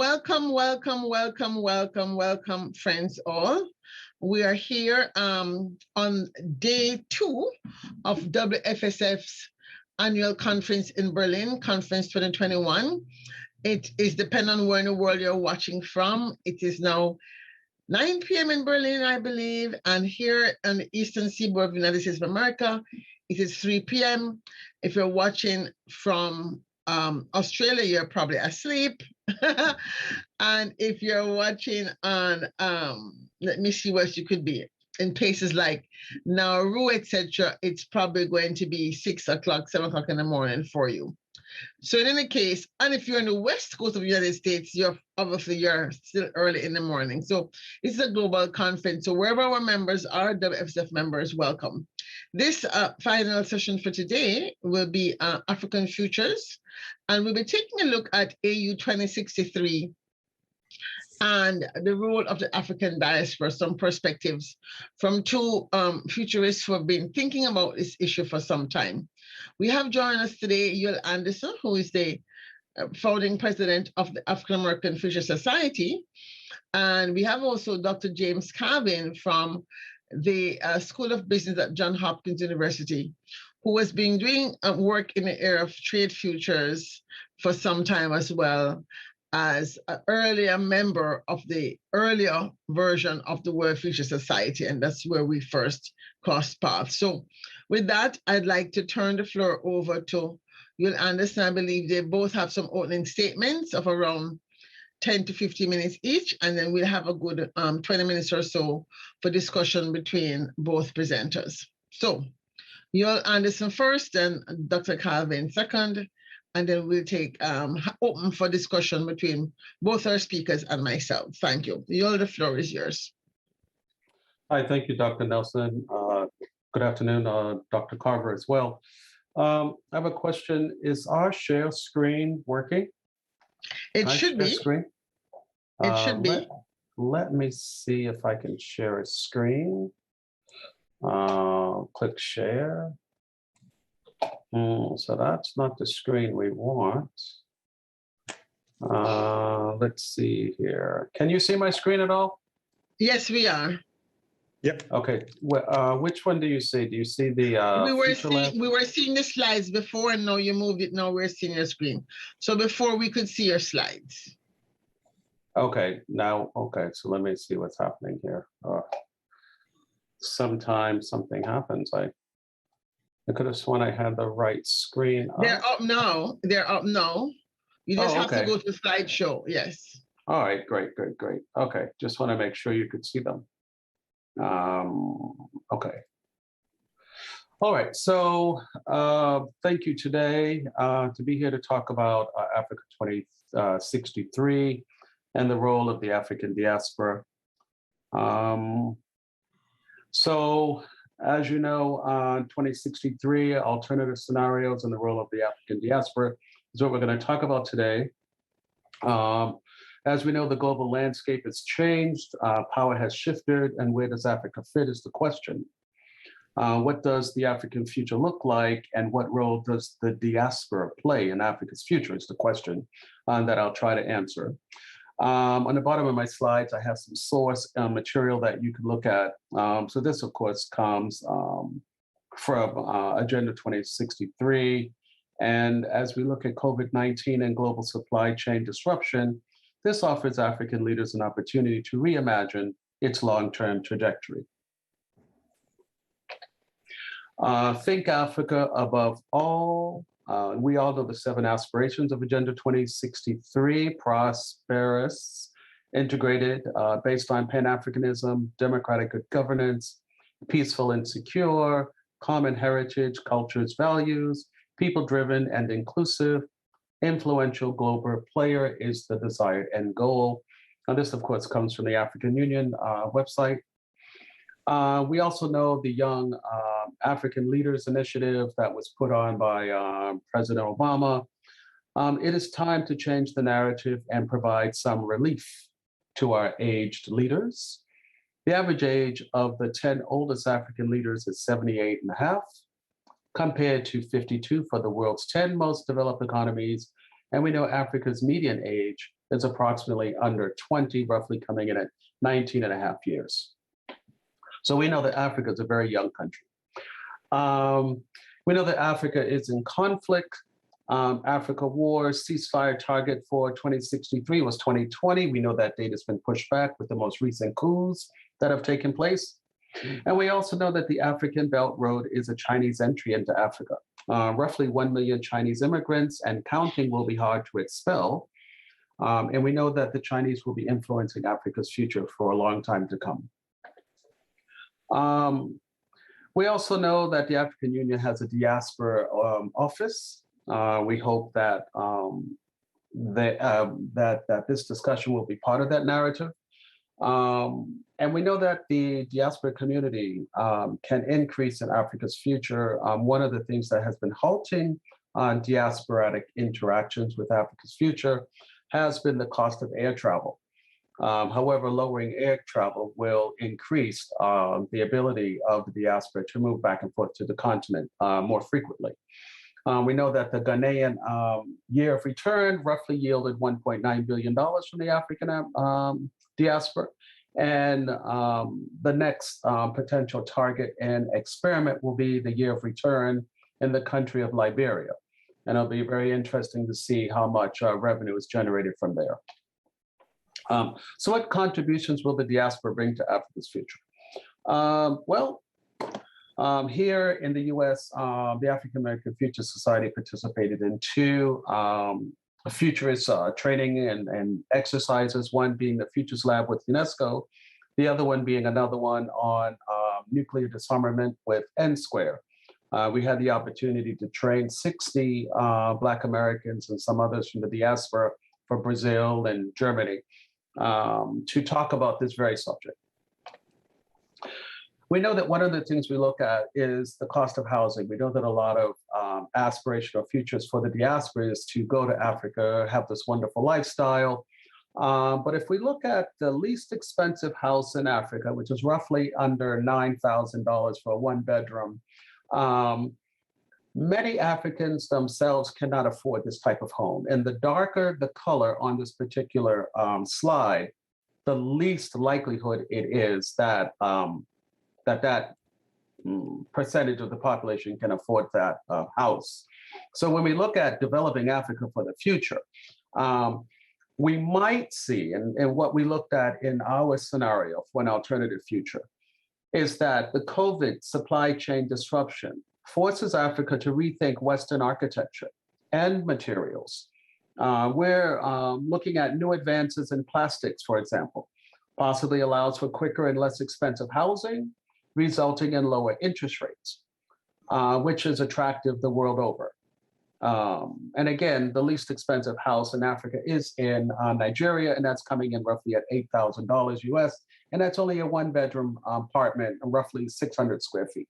welcome, friends all. We are here on day 2 of WFSF's annual conference in Berlin, Conference 2021. It is depending on where in the world you're watching from. It is now 9 p.m. in Berlin, I believe, and here on the eastern seaboard of the United States of America, it is 3 p.m. If you're watching from Australia, you're probably asleep. And if you're watching on, let me see what you could be, in places like Nauru, etc., it's probably going to be 6 o'clock, 7 o'clock in the morning for you. So in any case, and if you're in the west coast of the United States, you're still early in the morning. So it's a global conference. So wherever our members are, WFSF members, welcome. This final session for today will be African Futures, and we'll be taking a look at AU 2063 and the role of the African diaspora, some perspectives from two futurists who have been thinking about this issue for some time. We have joined us today Yul Anderson, who is the founding president of the African American Future Society. And we have also Dr. James Calvin from the School of Business at Johns Hopkins University, who has been doing work in the area of trade futures for some time as well, as an earlier member of the earlier version of the World Future Society, and that's where we first crossed paths. So with that, I'd like to turn the floor over to Yul Anderson. I believe they both have some opening statements of around 10 to 15 minutes each, and then we'll have a good 20 minutes or so for discussion between both presenters. So Yul Anderson first, and Dr. Calvin second, and then we'll take open for discussion between both our speakers and myself. Thank you. Yul, the floor is yours. Hi, thank you, Dr. Nelson. Good afternoon, Dr. Carver as well. I have a question. Is our share screen working? It should be. Screen? It should be. Let me see if I can share a screen. Click share. So that's not the screen we want. Let's see here. Can you see my screen at all? Yes, we are. Yep. Okay. Which one do you see? Do you see the we were seeing the slides before, and now you moved it. Now we're seeing your screen. So before we could see your slides. Okay. Now, okay. So let me see what's happening here. Sometimes something happens. I could have sworn I had the right screen up. They're up now. They're up now. You just have to go to slideshow. Yes. All right. Great. Okay. Just want to make sure you could see them. Okay. All right. So thank you today to be here to talk about Africa 2063 and the role of the African diaspora. So as you know, 2063 alternative scenarios and the role of the African diaspora is what we're going to talk about today. As we know, the global landscape has changed, power has shifted, and where does Africa fit is the question. What does the African future look like, and what role does the diaspora play in Africa's future is the question that I'll try to answer. On the bottom of my slides, I have some source material that you can look at. So this, of course, comes from Agenda 2063. And as we look at COVID-19 and global supply chain disruption, this offers African leaders an opportunity to reimagine its long-term trajectory. Think Africa above all. We all know the 7 aspirations of Agenda 2063: prosperous, integrated, based on Pan-Africanism, democratic good governance, peaceful and secure, common heritage, cultures, values, people-driven and inclusive, influential global player is the desired end goal. And this, of course, comes from the African Union website. We also know the Young African Leaders Initiative that was put on by President Obama. It is time to change the narrative and provide some relief to our aged leaders. The average age of the 10 oldest African leaders is 78 and a half, compared to 52 for the world's 10 most developed economies. And we know Africa's median age is approximately under 20, roughly coming in at 19 and a half years. So we know that Africa is a very young country. We know that Africa is in conflict. Africa war ceasefire target for 2063 was 2020. We know that date has been pushed back with the most recent coups that have taken place. And we also know that the African Belt Road is a Chinese entry into Africa. Roughly 1 million Chinese immigrants and counting will be hard to expel. And we know that the Chinese will be influencing Africa's future for a long time to come. We also know that the African Union has a diaspora office. We hope that that this discussion will be part of that narrative. And we know that the diaspora community can increase in Africa's future. One of the things that has been halting on diasporatic interactions with Africa's future has been the cost of air travel. However, lowering air travel will increase the ability of the diaspora to move back and forth to the continent more frequently. We know that the Ghanaian year of return roughly yielded $1.9 billion from the African diaspora. And the next potential target and experiment will be the year of return in the country of Liberia. And it'll be very interesting to see how much revenue is generated from there. So what contributions will the diaspora bring to Africa's future? Here in the US, the African American Future Society participated in two futurist training and exercises, one being the Futures Lab with UNESCO, the other one being another one on nuclear disarmament with N Square. We had the opportunity to train 60 Black Americans and some others from the diaspora for Brazil and Germany to talk about this very subject. We know that one of the things we look at is the cost of housing. We know that a lot of aspirational futures for the diaspora is to go to Africa, have this wonderful lifestyle. But if we look at the least expensive house in Africa, which is roughly under $9,000 for a one bedroom, many Africans themselves cannot afford this type of home. And the darker the color on this particular slide, the least likelihood it is that that percentage of the population can afford that house. So when we look at developing Africa for the future, we might see, and what we looked at in our scenario for an alternative future, is that the COVID supply chain disruption forces Africa to rethink Western architecture and materials. We're looking at new advances in plastics, for example, possibly allows for quicker and less expensive housing, resulting in lower interest rates, which is attractive the world over. And again, the least expensive house in Africa is in Nigeria, and that's coming in roughly at $8,000 US, and that's only a one bedroom apartment, roughly 600 square feet.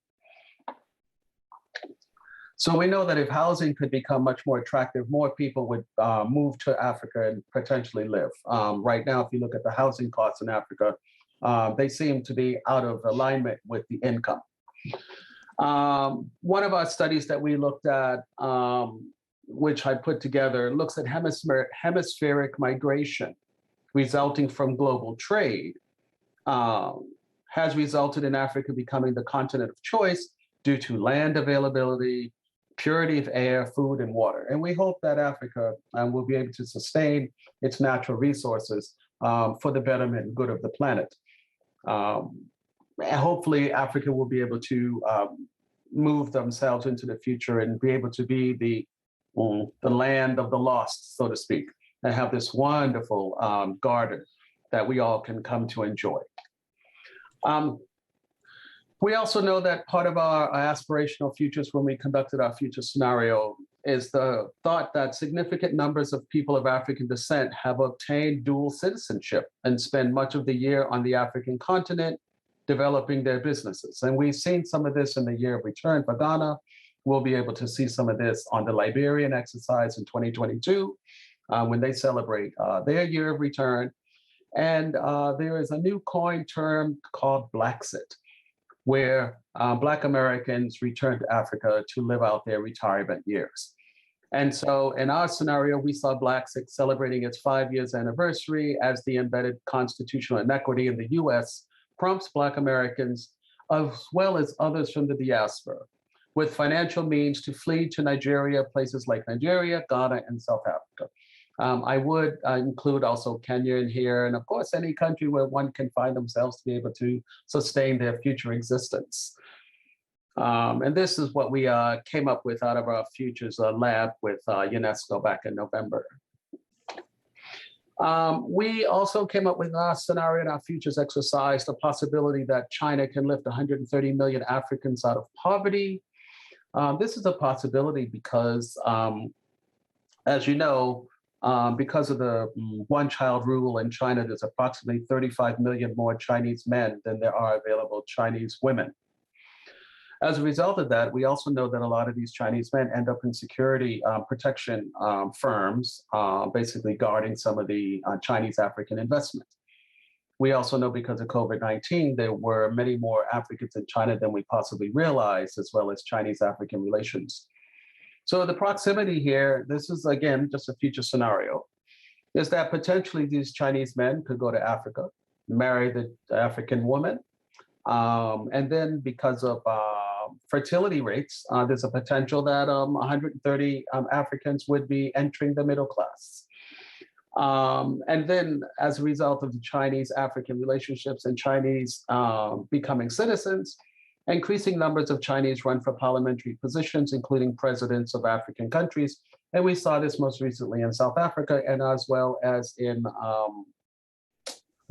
So we know that if housing could become much more attractive, more people would move to Africa and potentially live. Right now, if you look at the housing costs in Africa, they seem to be out of alignment with the income. One of our studies that we looked at, which I put together, looks at hemispheric migration resulting from global trade, has resulted in Africa becoming the continent of choice due to land availability, purity of air, food, and water. And we hope that Africa will be able to sustain its natural resources for the betterment and good of the planet. Hopefully, Africa will be able to move themselves into the future and be able to be the land of the lost, so to speak, and have this wonderful garden that we all can come to enjoy. We also know that part of our aspirational futures when we conducted our future scenario is the thought that significant numbers of people of African descent have obtained dual citizenship and spend much of the year on the African continent developing their businesses. And we've seen some of this in the year of return for Ghana. We'll be able to see some of this on the Liberian exercise in 2022 when they celebrate their year of return. And there is a new coined term called Blacksit, where Black Americans return to Africa to live out their retirement years. And so in our scenario, we saw Blacks celebrating its 5 years anniversary as the embedded constitutional inequity in the US prompts Black Americans, as well as others from the diaspora, with financial means to flee to Nigeria, places like Nigeria, Ghana, and South Africa. I would include also Kenya in here, and of course, any country where one can find themselves to be able to sustain their future existence. And this is what we came up with out of our Futures lab with UNESCO back in November. We also came up with our scenario in our Futures exercise, the possibility that China can lift 130 million Africans out of poverty. This is a possibility because, as you know, because of the one-child rule in China, there's approximately 35 million more Chinese men than there are available Chinese women. As a result of that, we also know that a lot of these Chinese men end up in security protection firms, basically guarding some of the Chinese African investment. We also know because of COVID-19, there were many more Africans in China than we possibly realized, as well as Chinese-African relations. So the proximity here, this is again, just a future scenario, is that potentially these Chinese men could go to Africa, marry the African woman, and then because of fertility rates, there's a potential that 130 Africans would be entering the middle class. And then as a result of the Chinese-African relationships and Chinese becoming citizens, increasing numbers of Chinese run for parliamentary positions, including presidents of African countries. And we saw this most recently in South Africa and as well as in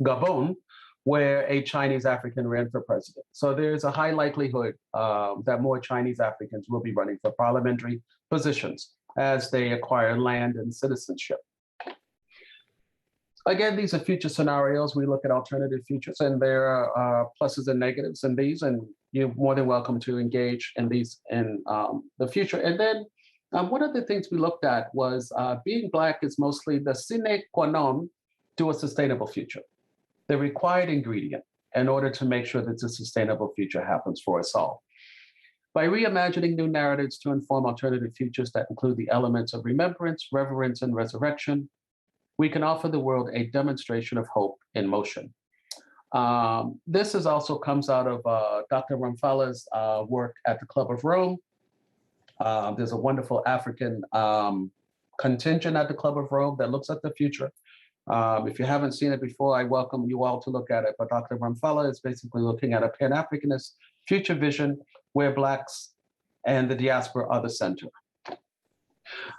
Gabon, where a Chinese African ran for president. So there's a high likelihood that more Chinese Africans will be running for parliamentary positions as they acquire land and citizenship. Again, these are future scenarios. We look at alternative futures, and there are pluses and negatives in these, and you're more than welcome to engage in these in the future. And then one of the things we looked at was being Black is mostly the sine qua non to a sustainable future, the required ingredient in order to make sure that a sustainable future happens for us all. By reimagining new narratives to inform alternative futures that include the elements of remembrance, reverence, and resurrection, we can offer the world a demonstration of hope in motion. This is also comes out of Dr. Ramphala's work at the Club of Rome. There's a wonderful African contingent at the Club of Rome that looks at the future. If you haven't seen it before, I welcome you all to look at it. But Dr. Ramphala is basically looking at a Pan-Africanist future vision where Blacks and the diaspora are the center.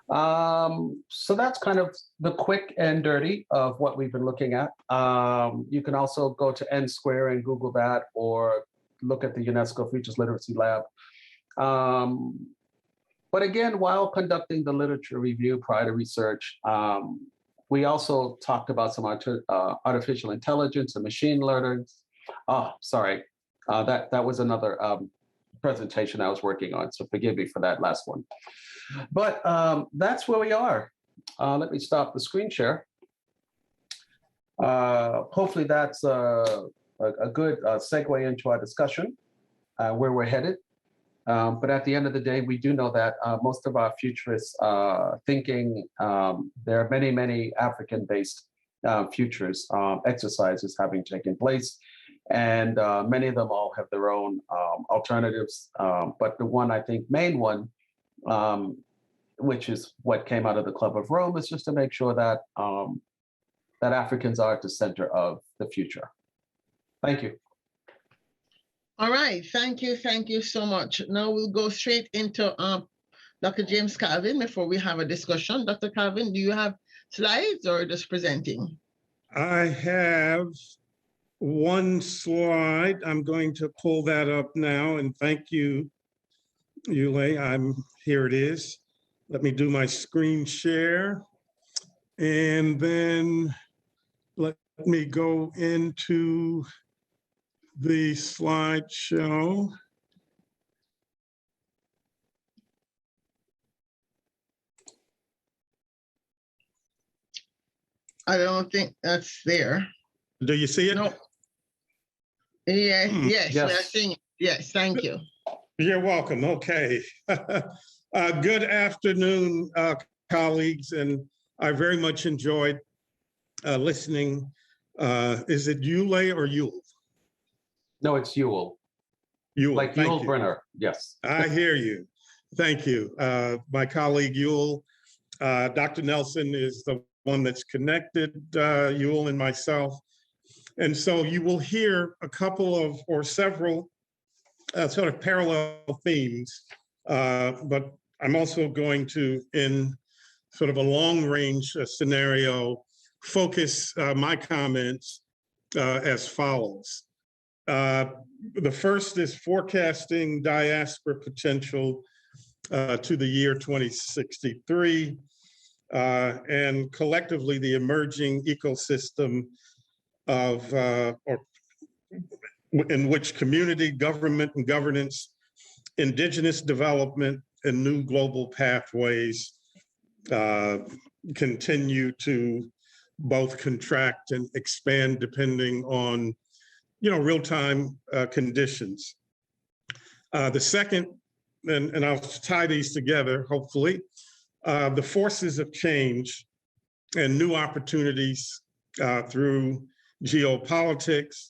So that's kind of the quick and dirty of what we've been looking at. You can also go to N Square and Google that, or look at the UNESCO Futures Literacy Lab. But again, while conducting the literature review prior to research, we also talked about some artificial intelligence and machine learning. Oh, sorry, that was another presentation I was working on, so forgive me for that last one. But that's where we are. Let me stop the screen share. Hopefully that's a good segue into our discussion, where we're headed. But at the end of the day, we do know that most of our futurist thinking, there are many, many African-based futures exercises having taken place. And many of them all have their own alternatives. But the one, I think, main one, which is what came out of the Club of Rome, is just to make sure that that Africans are at the center of the future. Thank you. All right, thank you so much. Now we'll go straight into Dr. James Calvin before we have a discussion. Dr. Calvin, do you have slides or just presenting? I have one slide. I'm going to pull that up now, and thank you, Yule. Here it is. Let me do my screen share, and then let me go into the slideshow. I don't think that's there. Do you see it? No. Yes, yes, we are seeing it. Yes, thank you. You're welcome. Okay. Good afternoon, colleagues, and I very much enjoyed listening. Is it Yule or Yule? No, it's Yule. Yule, Like thank Yule you. Brynner, yes. I hear you. Thank you. My colleague Yule, Dr. Nelson is the one that's connected Yule and myself. And so you will hear a couple of, or several sort of parallel themes, but I'm also going to, in sort of a long range scenario, focus my comments as follows. The first is forecasting diaspora potential to the year 2063, and collectively the emerging ecosystem of, or in which community, government, and governance, indigenous development, and new global pathways continue to both contract and expand depending on, real-time conditions. The second, and I'll tie these together, hopefully, the forces of change and new opportunities through geopolitics,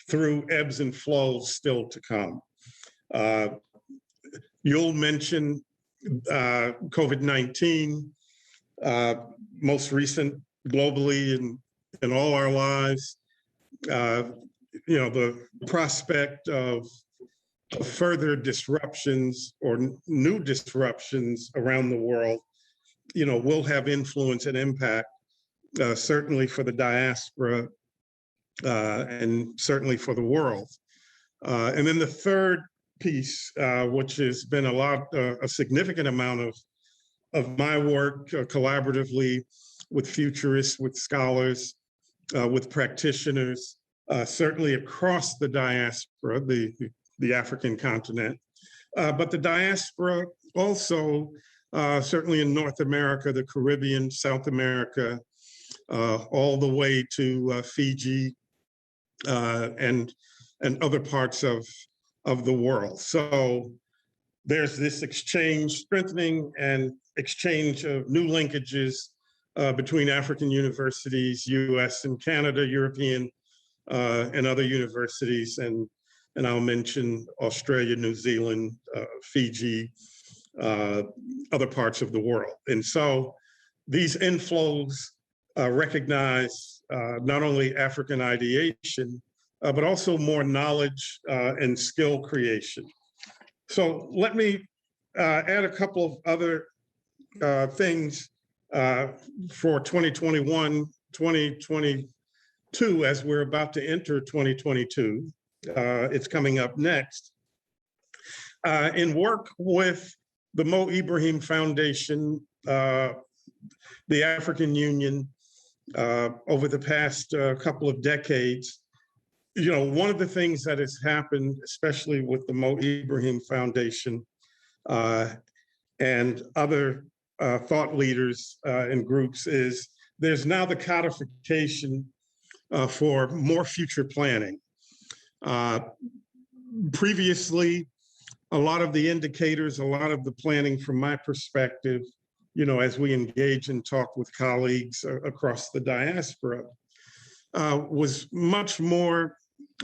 through ebbs and flows still to come. You'll mention COVID-19, most recent globally in all our lives. The prospect of further disruptions or new disruptions around the world, will have influence and impact, certainly for the diaspora and certainly for the world. And then the third piece, which has been a significant amount of my work collaboratively with futurists, with scholars, with practitioners, certainly across the diaspora, the African continent, but the diaspora also certainly in North America, the Caribbean, South America, all the way to Fiji and other parts of the world. So there's this exchange, strengthening and exchange of new linkages between African universities, US and Canada, European, and other universities, and I'll mention Australia, New Zealand, Fiji, other parts of the world. And so these inflows recognize not only African ideation, but also more knowledge and skill creation. So let me add a couple of other things for 2021, 2022, as we're about to enter 2022. It's coming up next. In work with the Mo Ibrahim Foundation, the African Union, over the past couple of decades, one of the things that has happened, especially with the Mo Ibrahim Foundation and other thought leaders and groups, is there's now the codification for more future planning. Previously, a lot of the indicators, a lot of the planning from my perspective, as we engage and talk with colleagues across the diaspora, was much more,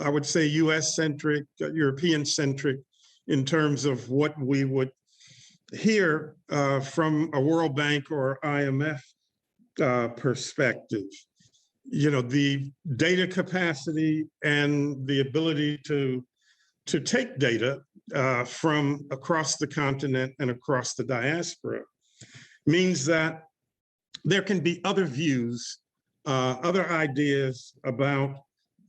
I would say, US-centric, European-centric in terms of what we would hear from a World Bank or IMF perspective. The data capacity and the ability to take data from across the continent and across the diaspora means that there can be other views, other ideas about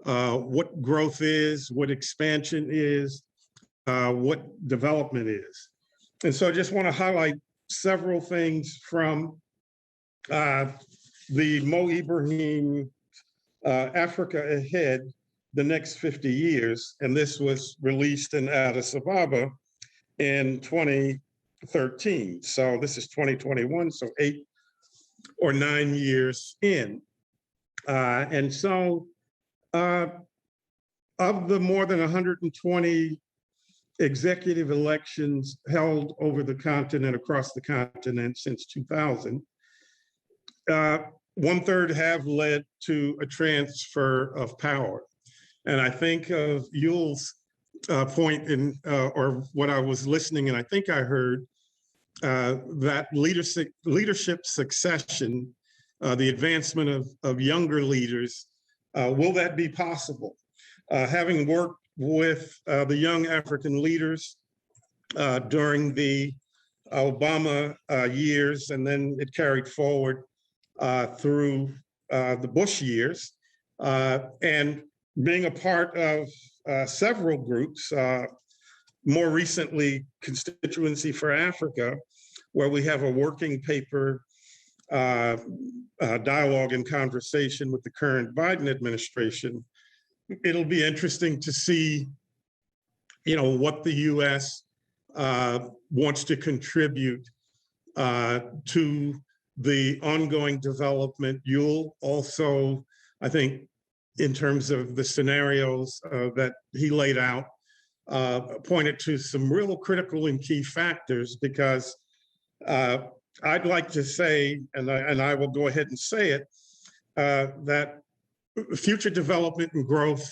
what growth is, what expansion is, what development is. And so I just want to highlight several things from the Mo Ibrahim Africa Ahead, the Next 50 Years. And this was released in Addis Ababa in 2013. So this is 2021, so 8 or 9 years in. And so of the more than 120 executive elections held over the continent, across the continent since 2000, 1/3 have led to a transfer of power. And I think of Yule's point in, or what I was listening, and I think I heard that leadership succession, the advancement of younger leaders, will that be possible? Having worked with the young African leaders during the Obama years, and then it carried forward through the Bush years, and being a part of several groups, more recently Constituency for Africa, where we have a working paper dialogue and conversation with the current Biden administration. It'll be interesting to see, what the U.S. Wants to contribute to the ongoing development. You'll also, I think, in terms of the scenarios that he laid out, pointed to some real critical and key factors, because I'd like to say, and I will go ahead and say it, that future development and growth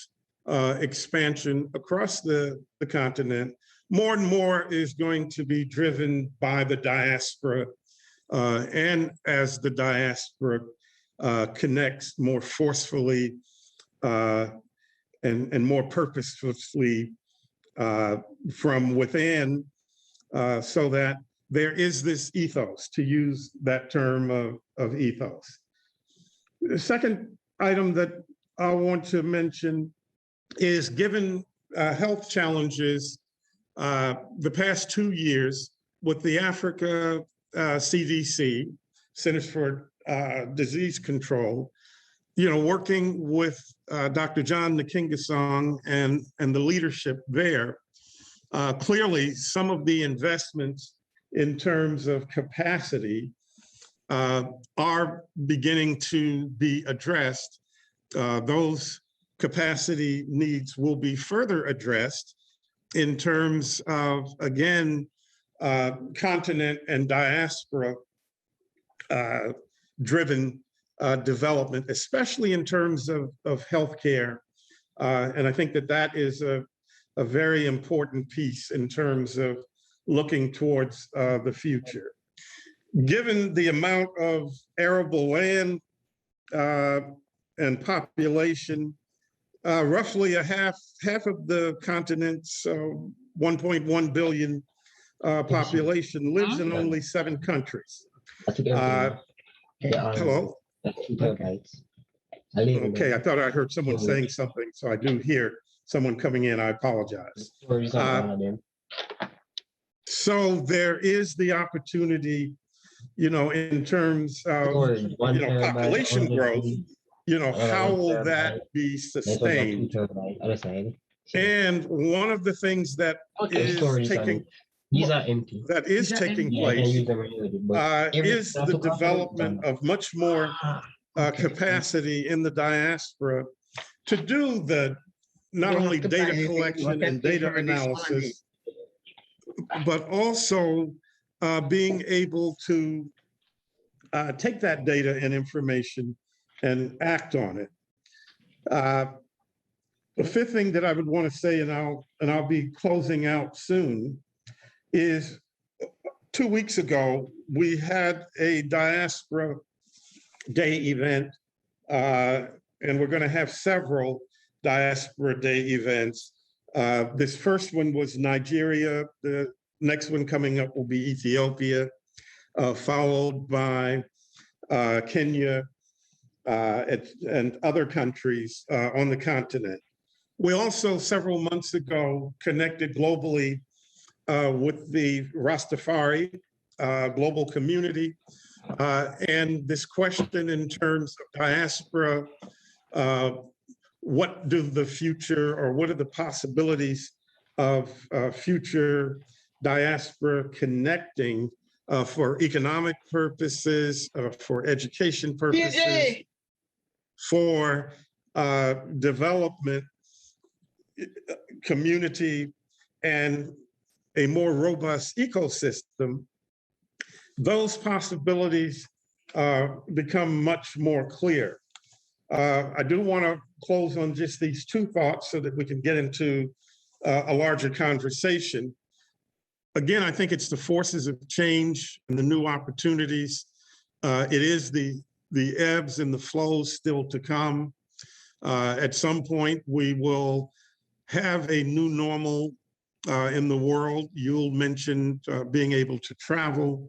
expansion across the continent more and more is going to be driven by the diaspora, and as the diaspora connects more forcefully and more purposefully from within, so that there is this ethos, to use that term of ethos. The second item that I want to mention is, given health challenges the past 2 years with the Africa CDC, Centers for Disease Control, working with Dr. John Nkingasong and the leadership there, clearly some of the investments in terms of capacity are beginning to be addressed. Those capacity needs will be further addressed in terms of, again, continent and diaspora driven development, especially in terms of healthcare. And I think that is a very important piece in terms of looking towards the future. Given the amount of arable land and population, roughly half of the continent's 1.1 billion population lives in only 7 countries. Hello? Okay, I thought I heard someone saying something, so I do hear someone coming in. I apologize. So there is the opportunity, in terms of population growth, how will that be sustained? And one of the things that is taking place is the development of much more capacity in the diaspora to do the not only data collection and data analysis, but also being able to take that data and information and act on it. The fifth thing that I would want to say, and I'll be closing out soon, is 2 weeks ago, we had a Diaspora Day event, and we're going to have several Diaspora Day events. This first one was Nigeria. The next one coming up will be Ethiopia, followed by Kenya and other countries on the continent. We also, several months ago, connected globally with the Rastafari global community. And this question in terms of diaspora, what do the future, or what are the possibilities of future diaspora connecting for economic purposes, for education purposes, for development, community, and a more robust ecosystem, those possibilities become much more clear. I do want to close on just these two thoughts so that we can get into a larger conversation. Again, I think it's the forces of change and the new opportunities. It is the ebbs and the flows still to come. At some point, we will have a new normal in the world. You'll mention being able to travel,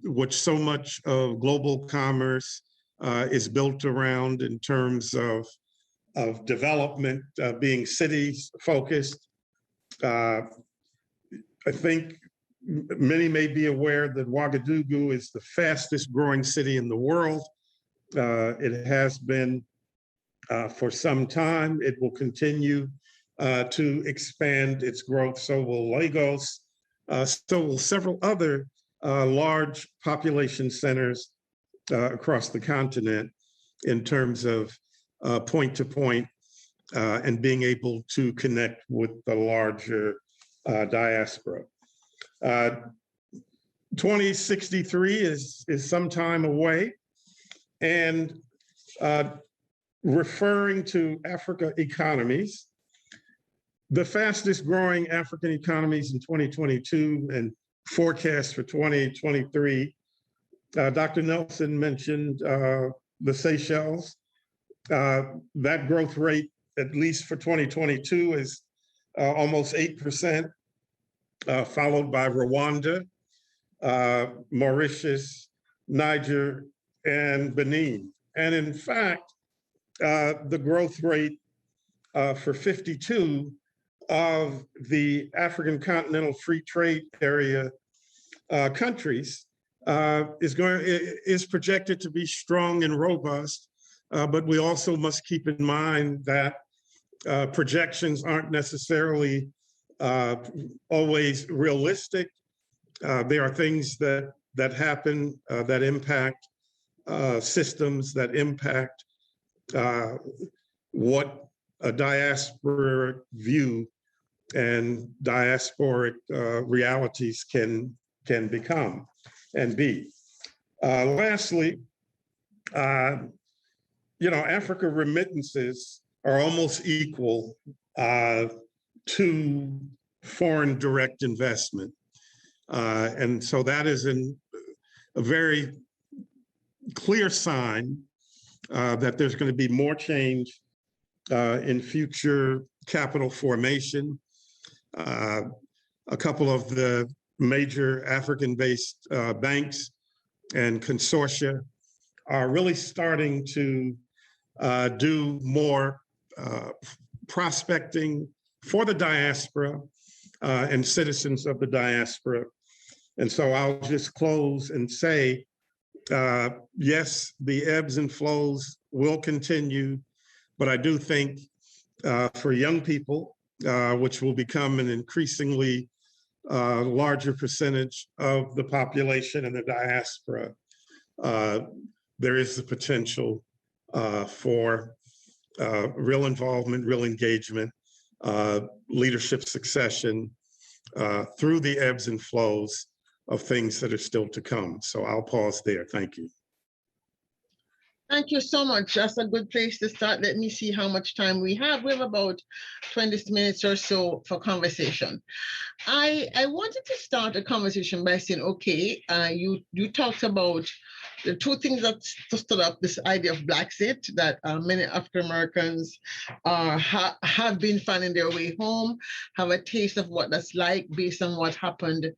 which so much of global commerce is built around in terms of development, being cities focused. I think many may be aware that Ouagadougou is the fastest growing city in the world. It has been for some time. It will continue to expand its growth. So will Lagos. So will several other large population centers across the continent in terms of point to point and being able to connect with the larger diaspora. 2063 is some time away, and referring to Africa economies, the fastest growing African economies in 2022 and forecast for 2023, Dr. Nelson mentioned the Seychelles. That growth rate, at least for 2022, is almost 8%, followed by Rwanda, Mauritius, Niger, and Benin. And in fact, the growth rate for 52 of the African Continental Free Trade Area countries is projected to be strong and robust. But we also must keep in mind that projections aren't necessarily always realistic. There are things that happen that impact systems, that impact what a diaspora view and diasporic realities can become and be. Lastly, Africa remittances are almost equal to foreign direct investment. And so that is a very clear sign that there's going to be more change in future capital formation. A couple of the major African-based banks and consortia are really starting to do more prospecting for the diaspora and citizens of the diaspora. And so I'll just close and say, yes, the ebbs and flows will continue, but I do think for young people, which will become an increasingly larger percentage of the population in the diaspora, there is the potential for real involvement, real engagement, leadership succession through the ebbs and flows of things that are still to come. So I'll pause there. Thank you. Thank you so much. That's a good place to start. Let me see how much time we have. We have about 20 minutes or so for conversation. I wanted to start a conversation by saying, okay, you talked about the two things that stood up, this idea of Blaxit, that many African Americans have been finding their way home, have a taste of what that's like based on what happened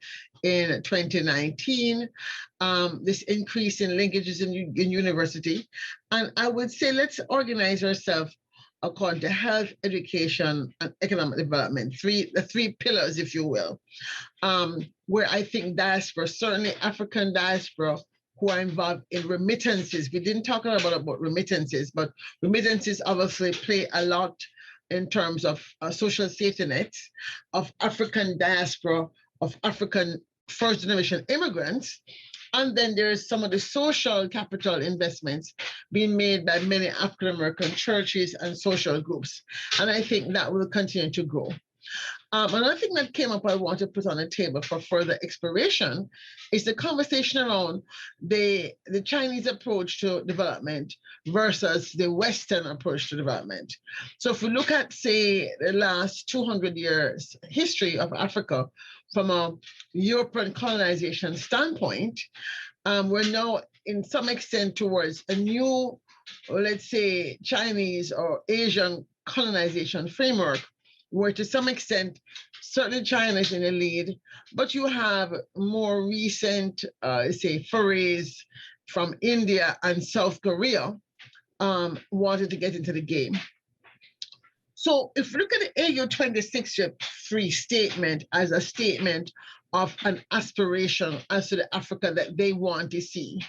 in 2019, this increase in linkages in university. And I would say, let's organize ourselves according to health, education, and economic development, the three pillars, if you will, where I think diaspora, certainly African diaspora, who are involved in remittances. We didn't talk about remittances, but remittances obviously play a lot in terms of social safety nets of African diaspora, of African first generation immigrants. And then there's some of the social capital investments being made by many African American churches and social groups. And I think that will continue to grow. Another thing that came up I want to put on the table for further exploration is the conversation around the Chinese approach to development versus the Western approach to development. So if we look at, say, the last 200 years history of Africa from a European colonization standpoint, we're now in some extent towards a new, let's say, Chinese or Asian colonization framework, where to some extent, certainly China is in the lead, but you have more recent, say, forays from India and South Korea wanted to get into the game. So if you look at the AU 2063 statement as a statement of an aspiration as to the Africa that they want to see,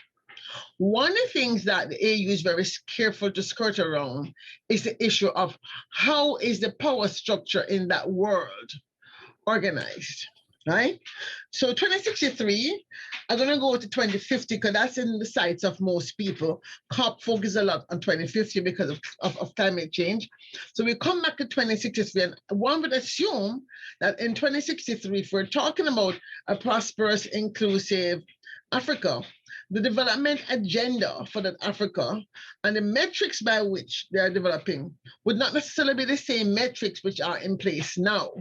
one of the things that the AU is very careful to skirt around is the issue of how is the power structure in that world organized, right? So 2063, I'm going to go to 2050 because that's in the sights of most people. COP focuses a lot on 2050 because of climate change. So we come back to 2063, and one would assume that in 2063, if we're talking about a prosperous, inclusive Africa, the development agenda for that Africa and the metrics by which they are developing would not necessarily be the same metrics which are in place now.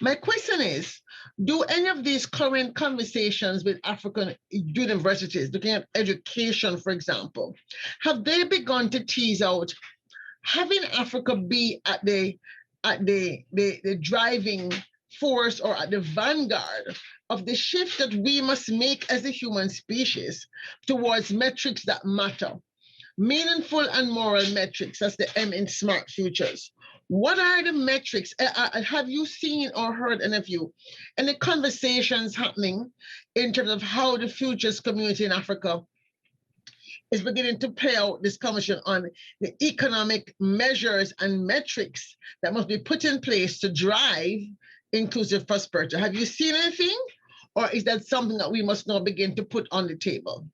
My question is, do any of these current conversations with African universities, looking at education, for example, have they begun to tease out having Africa be at the driving force or at the vanguard of the shift that we must make as a human species towards metrics that matter, meaningful and moral metrics, as the M in Smart Futures? What are the metrics? Have you seen or heard, any of you, any conversations happening in terms of how the futures community in Africa is beginning to play out this conversation on the economic measures and metrics that must be put in place to drive inclusive prosperity? Have you seen anything, or is that something that we must now begin to put on the table?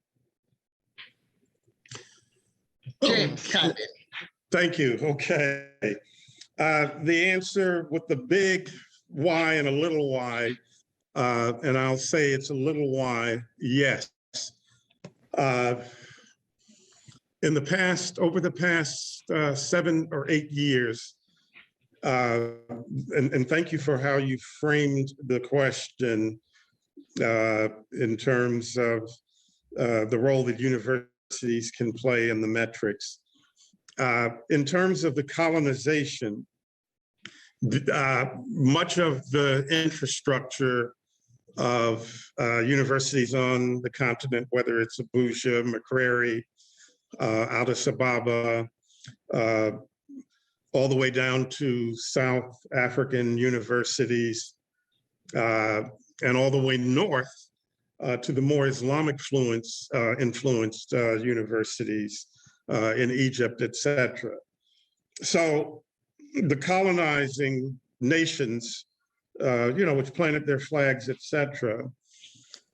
James Calvin. Thank you. Okay. The answer with the big Y and a little y, and I'll say it's a little y, yes. In the past, over the past 7 or 8 years, and thank you for how you framed the question in terms of the role that universities can play in the metrics. In terms of the colonization, much of the infrastructure of universities on the continent, whether it's Abuja, Makerere, Addis Ababa, all the way down to South African universities, and all the way north to the more Islamic influenced universities in Egypt, etc. So the colonizing nations, which planted their flags, etc.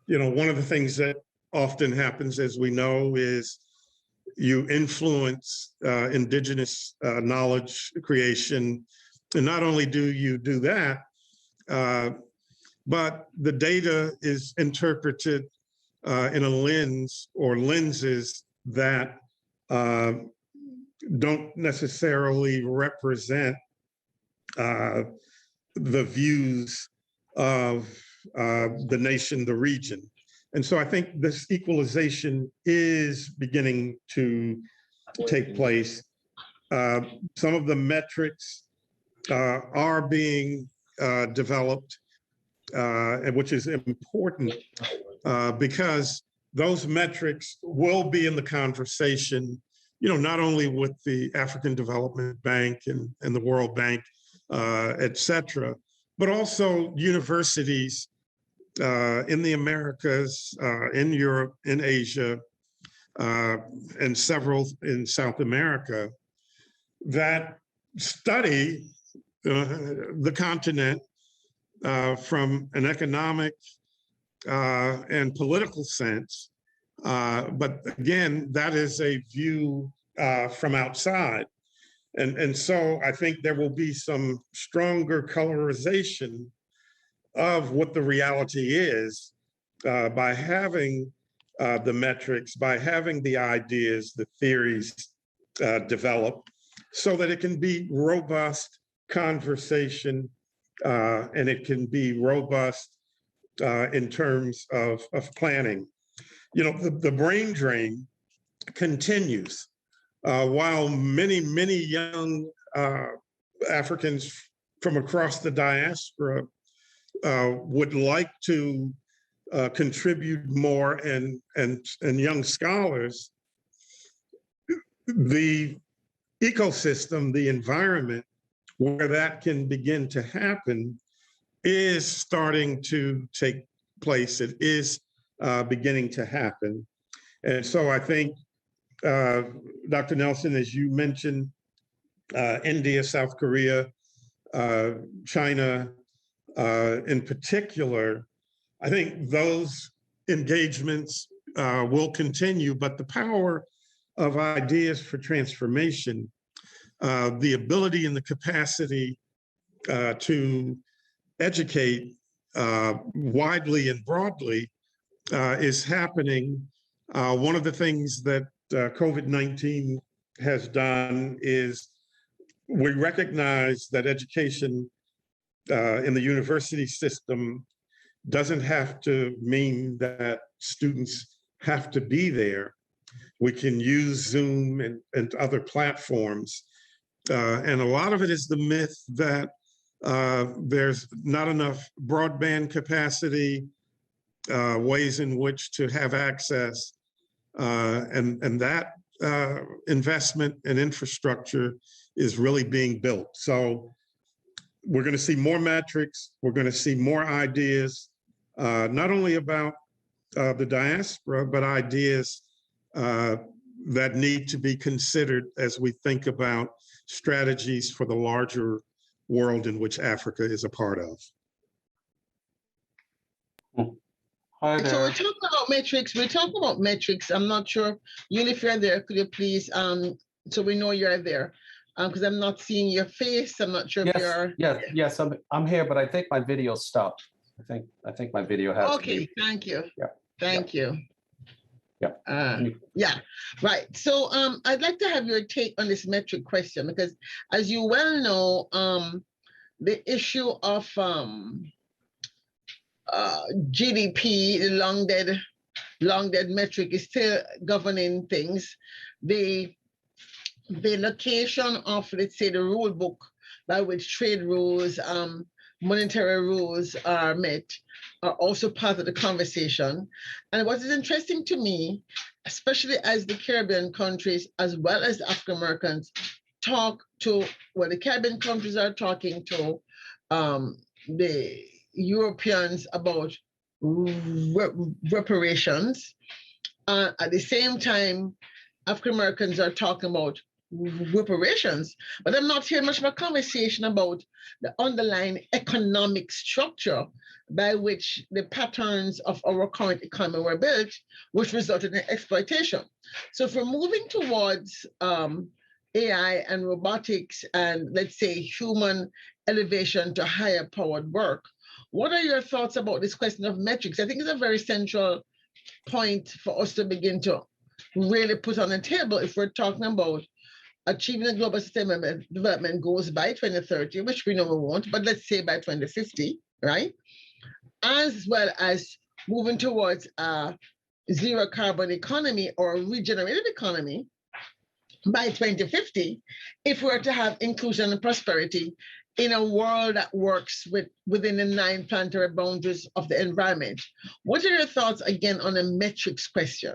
One of the things that often happens, as we know, is you influence indigenous knowledge creation. And not only do you do that, but the data is interpreted in a lens or lenses that don't necessarily represent the views of the nation, the region. And so I think this equalization is beginning to take place. Some of the metrics are being developed, which is important because those metrics will be in the conversation, not only with the African Development Bank and the World Bank, et cetera, but also universities in the Americas, in Europe, in Asia, and several in South America that study the continent from an economic and political sense. But again, that is a view from outside. And so I think there will be some stronger colorization of what the reality is by having the metrics, by having the ideas, the theories developed, so that it can be robust conversation and it can be robust in terms of planning. You know, the brain drain continues. While many young Africans from across the diaspora would like to contribute more, and young scholars, the ecosystem, the environment where that can begin to happen is starting to take place. It is beginning to happen. And so I think, Dr. Nelson, as you mentioned, India, South Korea, China in particular, I think those engagements will continue, but the power of ideas for transformation, the ability and the capacity to educate widely and broadly is happening. One of the things that COVID-19 has done is we recognize that education in the university system doesn't have to mean that students have to be there. We can use Zoom and other platforms. And a lot of it is the myth that there's not enough broadband capacity, ways in which to have access, and that investment and infrastructure is really being built. So we're going to see more metrics. We're going to see more ideas, not only about the diaspora, but ideas that need to be considered as we think about strategies for the larger world in which Africa is a part of. Hi So there. we're talking about metrics. We're talking about metrics. I'm not sure, Yul, if you're there, could you please, so we know you're there, because I'm not seeing your face. I'm not sure if you're. Yes, I'm here, but I think my video stopped. I think my video has. Okay, thank you. Yeah. Thank you. Yeah. Yeah, right. So I'd like to have your take on this metric question, because as you well know, the issue of GDP, the long dead metric, is still governing things. The location of, let's say, the rule book by which trade rules, monetary rules are met, are also part of the conversation. And what is interesting to me, especially as the Caribbean countries, as well as African Americans, talk to, well, the Caribbean countries are talking to the Europeans about reparations. At the same time, African Americans are talking about reparations, but I'm not hearing much of a conversation about the underlying economic structure by which the patterns of our current economy were built, which resulted in exploitation. So if we're moving towards AI and robotics and, let's say, human elevation to higher powered work, what are your thoughts about this question of metrics? I think it's a very central point for us to begin to really put on the table if we're talking about achieving the global sustainable development goals by 2030, which we know we won't, but let's say by 2050, right? As well as moving towards a zero carbon economy or a regenerative economy by 2050, if we're to have inclusion and prosperity in a world that works within the 9 planetary boundaries of the environment. What are your thoughts again on the metrics question?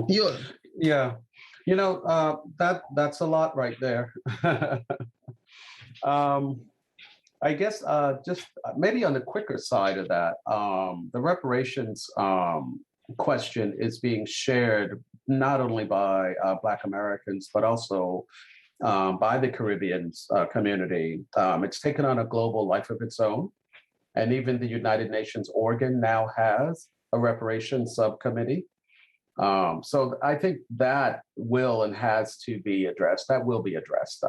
Yul. Yeah, you know, that's a lot right there. I guess just maybe on the quicker side of that, the reparations question is being shared not only by Black Americans, but also by the Caribbean community. It's taken on a global life of its own. And even the United Nations organ now has a reparations subcommittee. So I think that will and has to be addressed. That will be addressed.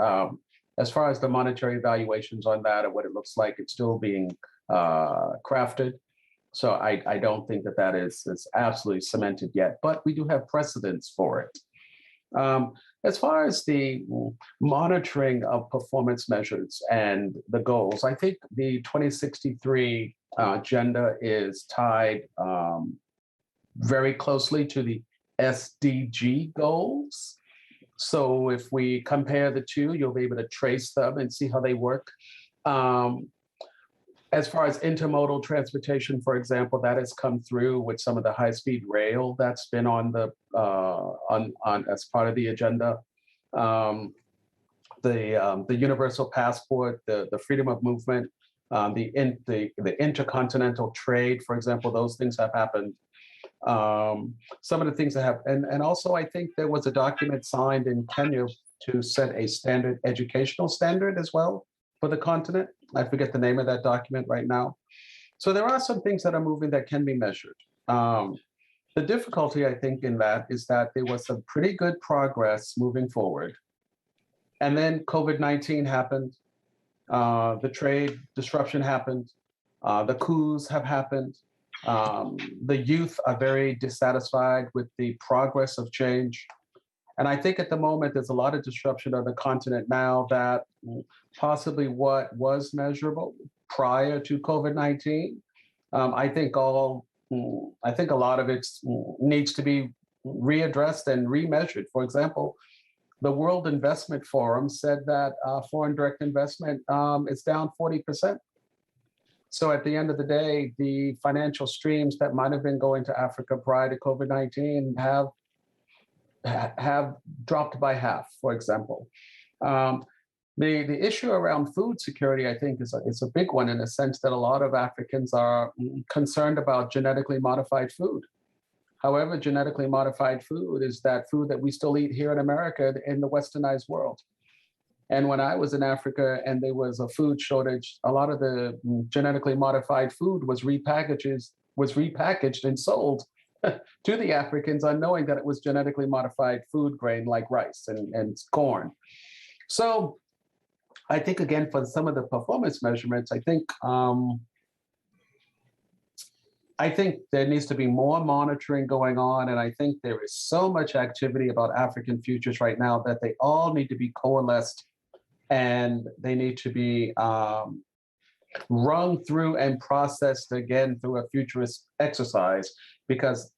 As far as the monetary evaluations on that and what it looks like, it's still being crafted. So I don't think that is absolutely cemented yet, but we do have precedents for it. As far as the monitoring of performance measures and the goals, I think the 2063 agenda is tied very closely to the SDG goals. So if we compare the two, you'll be able to trace them and see how they work. As far as intermodal transportation, for example, that has come through with some of the high-speed rail that's been on the on as part of the agenda. The universal passport, the freedom of movement, the intercontinental trade, for example, those things have happened. Some of the things that have, and also I think there was a document signed in Kenya to set a standard educational standard as well for the continent. I forget the name of that document right now. So there are some things that are moving that can be measured. The difficulty, I think, in that is that there was some pretty good progress moving forward. And then COVID-19 happened. The trade disruption happened. The coups have happened. The youth are very dissatisfied with the progress of change. And I think at the moment, there's a lot of disruption on the continent now that possibly what was measurable prior to COVID-19, I think a lot of it needs to be readdressed and remeasured. For example, the World Investment Forum said that foreign direct investment is down 40%. So at the end of the day, the financial streams that might have been going to Africa prior to COVID-19 have dropped by half, for example. The issue around food security, I think, is a big one in the sense that a lot of Africans are concerned about genetically modified food. However, genetically modified food is that food that we still eat here in America in the westernized world. And when I was in Africa and there was a food shortage, a lot of the genetically modified food was repackaged and sold to the Africans, unknowing that it was genetically modified food grain like rice and corn. So I think, again, for some of the performance measurements, I think there needs to be more monitoring going on. And I think there is so much activity about African futures right now that they all need to be coalesced and they need to be run through and processed again through a futurist exercise. Because,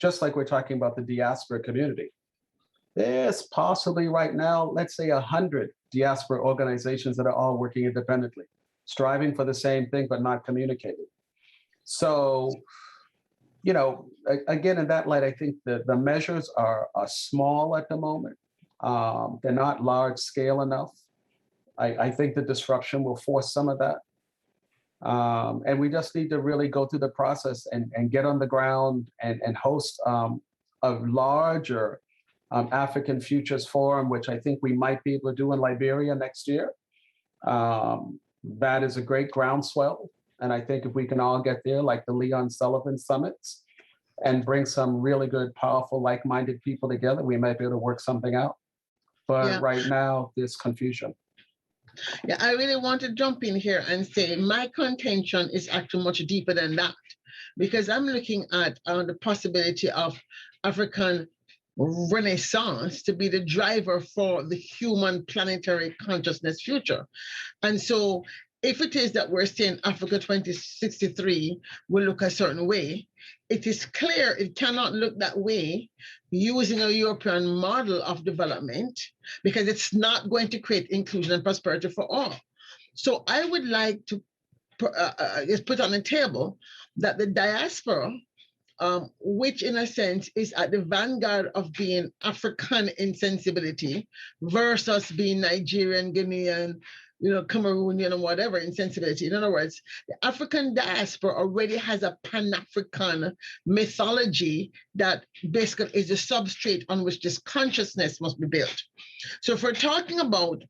just like we're talking about the diaspora community, there's possibly right now, let's say 100 diaspora organizations that are all working independently, striving for the same thing, but not communicating. So, again, in that light, I think the measures are small at the moment. They're not large scale enough. I think the disruption will force some of that. And we just need to really go through the process and get on the ground and host a larger African Futures Forum, which I think we might be able to do in Liberia next year. That is a great groundswell. And I think if we can all get there, like the Leon Sullivan Summits, and bring some really good, powerful, like-minded people together, we might be able to work something out. But right now, there's confusion. Yeah, I really want to jump in here and say my contention is actually much deeper than that, because I'm looking at the possibility of African Renaissance to be the driver for the human planetary consciousness future. And so if it is that we're saying Africa 2063 will look a certain way, it is clear it cannot look that way using a European model of development, because it's not going to create inclusion and prosperity for all. So I would like to just put on the table that the diaspora, which in a sense is at the vanguard of being African insensibility versus being Nigerian, Ghanaian, Cameroonian, or whatever insensibility. In other words, the African diaspora already has a Pan-African mythology that basically is the substrate on which this consciousness must be built. So if we're talking about,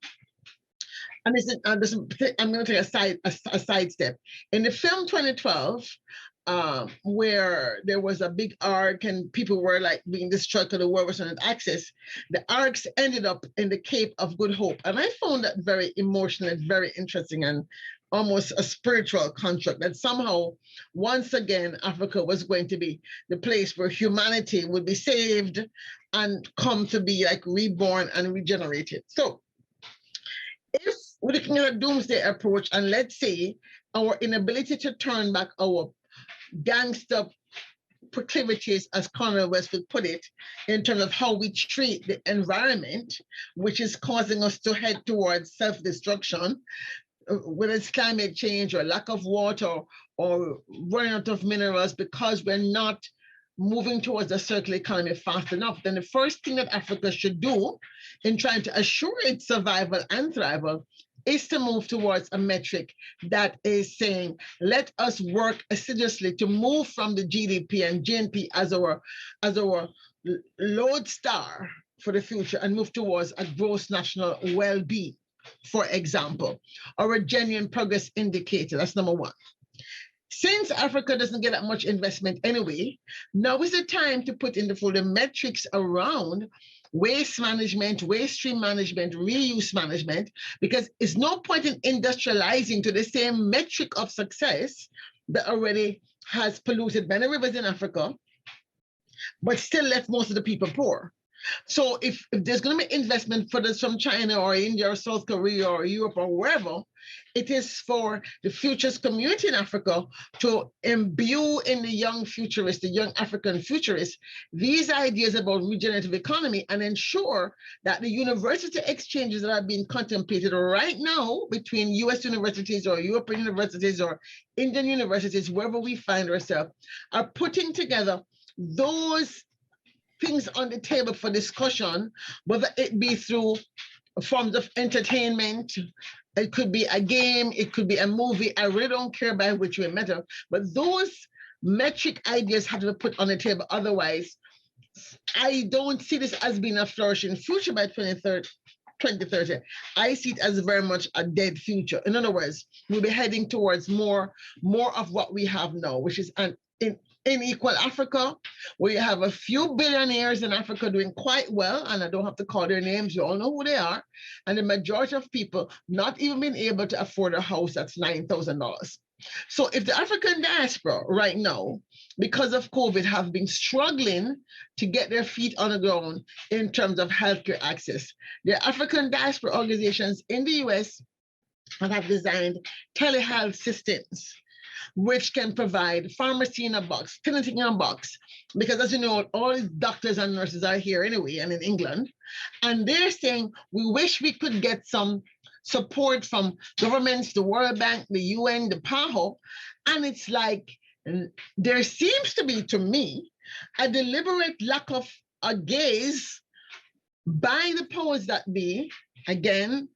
and I'm going to take a sidestep. In the film 2012, where there was a big arc and people were like being destroyed because the world was on access. The arcs ended up in the Cape of Good Hope. And I found that very emotional and very interesting and almost a spiritual construct that somehow, once again, Africa was going to be the place where humanity would be saved and come to be like reborn and regenerated. So if we're looking at a doomsday approach, and let's say our inability to turn back our gangster proclivities, as Cornel West would put it, in terms of how we treat the environment, which is causing us to head towards self-destruction, whether it's climate change or lack of water or running out of minerals because we're not moving towards a circular economy fast enough, then the first thing that Africa should do in trying to assure its survival and thrival is to move towards a metric that is saying, let us work assiduously to move from the GDP and GNP as our lodestar for the future and move towards a gross national well-being, for example, or a genuine progress indicator. That's number one. Since Africa doesn't get that much investment anyway, now is the time to put in the folder metrics around waste management, waste stream management, reuse management, because it's no point in industrializing to the same metric of success that already has polluted many rivers in Africa, but still left most of the people poor. So if there's going to be investment for this from China or India or South Korea or Europe or wherever, it is for the futures community in Africa to imbue in the young futurists, the young African futurists, these ideas about regenerative economy and ensure that the university exchanges that are being contemplated right now between US universities or European universities or Indian universities, wherever we find ourselves, are putting together those things on the table for discussion, whether it be through forms of entertainment, it could be a game, it could be a movie. I really don't care by which way matter, but those metric ideas have to be put on the table. Otherwise, I don't see this as being a flourishing future by 2030. I see it as very much a dead future. In other words, we'll be heading towards more of what we have now, which is an unequal Africa, where you have a few billionaires in Africa doing quite well, and I don't have to call their names, you all know who they are, and the majority of people not even being able to afford a house that's $9,000. So if the African diaspora right now, because of COVID, have been struggling to get their feet on the ground in terms of healthcare access, the African diaspora organizations in the US have designed telehealth systems which can provide pharmacy in a box, clinic in a box, because as you know, all these doctors and nurses are here anyway and in England, and they're saying, we wish we could get some support from governments, the World Bank, the UN, the PAHO, and it's like, there seems to be, to me, a deliberate lack of a gaze by the powers that be, again,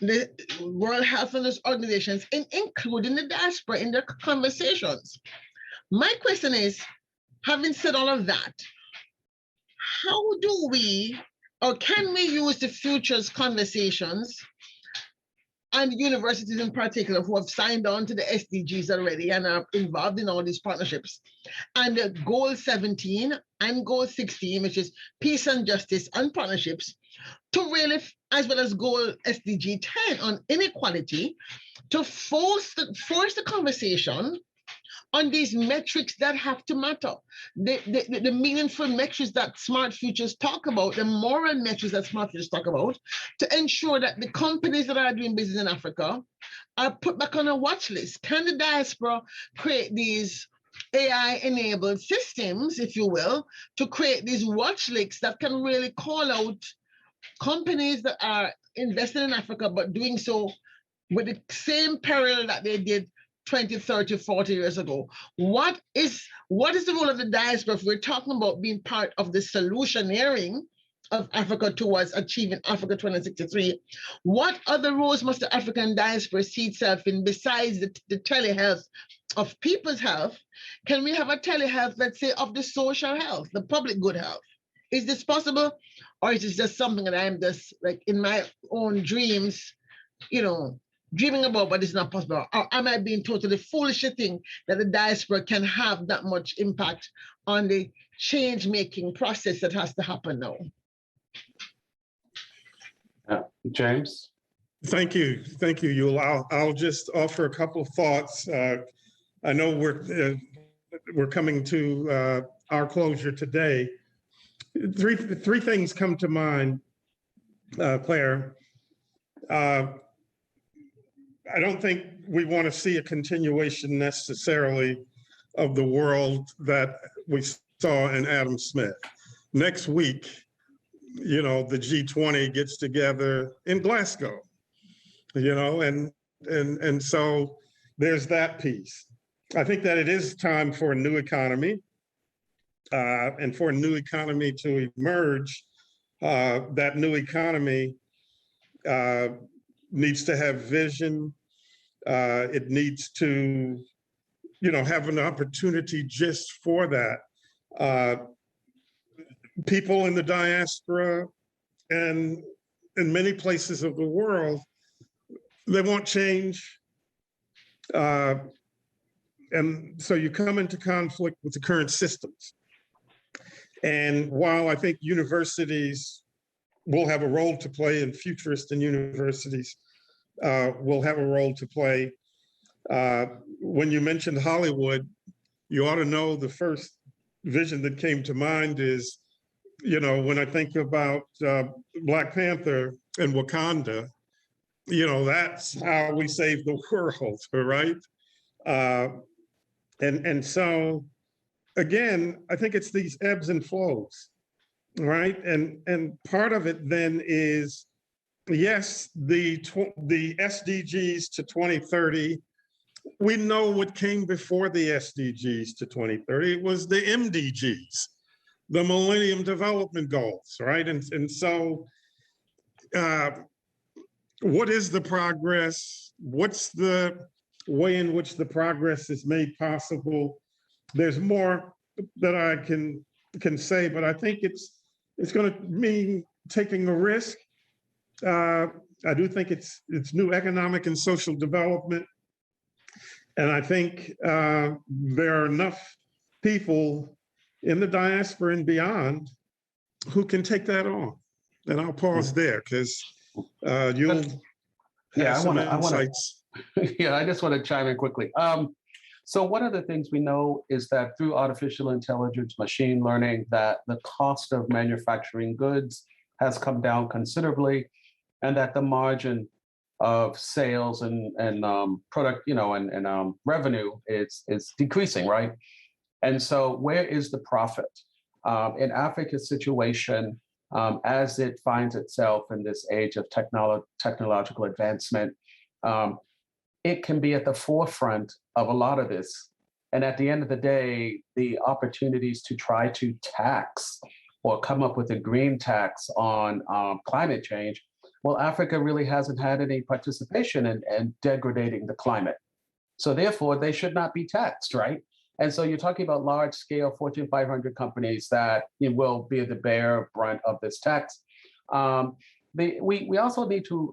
the World Health Organizations, including the diaspora in their conversations. My question is, having said all of that, how do we, or can we use the futures conversations and universities in particular who have signed on to the SDGs already and are involved in all these partnerships, and the Goal 17 and Goal 16, which is peace and justice and partnerships, to really, as well as Goal SDG 10 on inequality, to force the conversation on these metrics that have to matter, the meaningful metrics that Smart Futures talk about, the moral metrics that Smart Futures talk about, to ensure that the companies that are doing business in Africa are put back on a watch list. Can the diaspora create these AI-enabled systems, if you will, to create these watch lists that can really call out companies that are investing in Africa, but doing so with the same peril that they did 20, 30, 40 years ago? What is the role of the diaspora if we're talking about being part of the solutioneering of Africa towards achieving Africa 2063? What other roles must the African diaspora see itself in besides the telehealth of people's health? Can we have a telehealth, let's say, of the social health, the public good health? Is this possible? Or is it just something that I'm just like in my own dreams, dreaming about, but it's not possible? Or am I being totally foolish to think that the diaspora can have that much impact on the change-making process that has to happen now? James? Thank you, Yul. I'll just offer a couple of thoughts. I know we're coming to our closure today. Three things come to mind, Claire. I don't think we want to see a continuation necessarily of the world that we saw in Adam Smith. Next week, the G20 gets together in Glasgow, and so there's that piece. I think that it is time for a new economy, and for a new economy to emerge. That new economy needs to have vision. It needs to, have an opportunity just for that. People in the diaspora and in many places of the world, they want change. And so you come into conflict with the current systems. And while I think universities will have a role to play, and futurists in universities will have a role to play. When you mentioned Hollywood, you ought to know the first vision that came to mind is, when I think about Black Panther and Wakanda, that's how we save the world, right? And so, again, I think it's these ebbs and flows, right? And part of it then is, yes, the SDGs to 2030, we know what came before the SDGs to 2030. It was the MDGs, the Millennium Development Goals, right? And so what is the progress? What's the way in which the progress is made possible? There's more that I can say, but I think it's going to mean taking a risk. I do think it's new economic and social development. And I think there are enough people in the diaspora and beyond who can take that on. And I'll pause there because you'll have some insights. Yeah, I just want to chime in quickly. So one of the things we know is that through artificial intelligence, machine learning, that the cost of manufacturing goods has come down considerably, and that the margin of sales and product, and revenue is decreasing, right? And so where is the profit? In Africa's situation, as it finds itself in this age of technological advancement, it can be at the forefront of a lot of this. And at the end of the day, the opportunities to try to tax or come up with a green tax on climate change, well, Africa really hasn't had any participation in degrading the climate. So therefore, they should not be taxed, right? And so you're talking about large-scale Fortune 500 companies that will be the bare brunt of this tax. We also need to